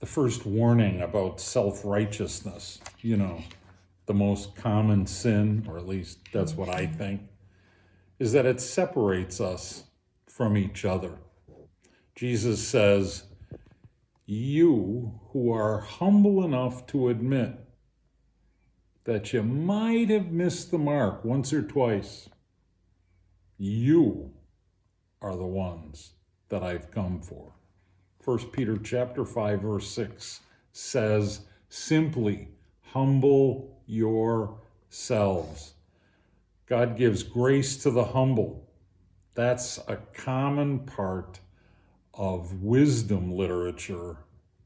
the first warning about self-righteousness, the most common sin, or at least that's what I think, is that it separates us from each other. Jesus says, you who are humble enough to admit that you might have missed the mark once or twice, you are the ones that I've come for. 1 Peter chapter 5, verse 6 says, simply humble yourselves. God gives grace to the humble. That's a common part of wisdom literature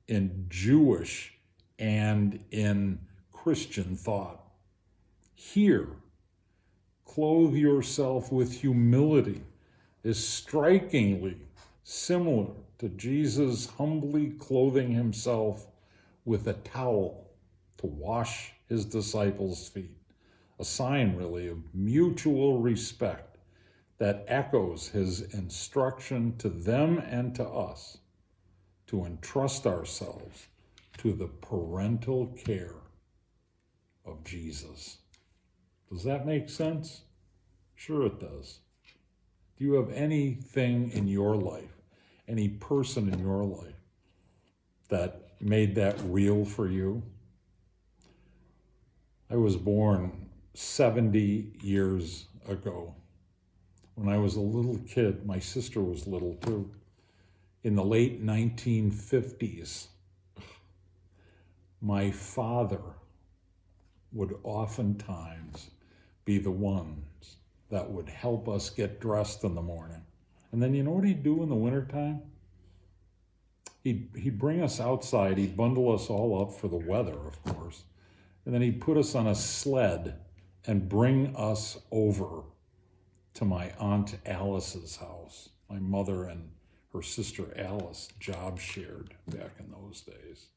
in Jewish and in Christian thought. Here, clothe yourself with humility is strikingly similar to Jesus humbly clothing himself with a towel to wash his disciples' feet, a sign really of mutual respect that echoes his instruction to them and to us to entrust ourselves to the parental care of Jesus. Does that make sense? Sure it does. Do you have anything in your life, any person in your life that made that real for you? I was born 70 years ago. When I was a little kid, my sister was little too, in the late 1950s, my father would oftentimes be the ones that would help us get dressed in the morning. And then you know what he'd do in the wintertime? He'd bring us outside, he'd bundle us all up for the weather, of course, and then he'd put us on a sled and bring us over to my Aunt Alice's house. My mother and her sister Alice job shared back in those days.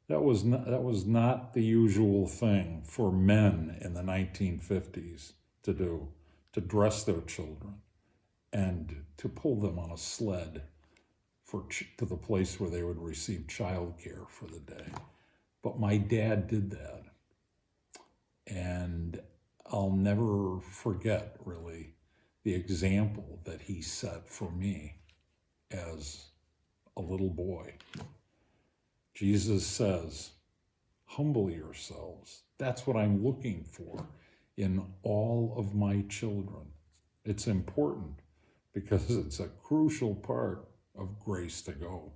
That was not the usual thing for men in the 1950s to do, to dress their children and to pull them on a sled to the place where they would receive child care for the day. But my dad did that. And I'll never forget, really, the example that he set for me as a little boy. Jesus says, humble yourselves. That's what I'm looking for in all of my children. It's important because it's a crucial part of grace to go.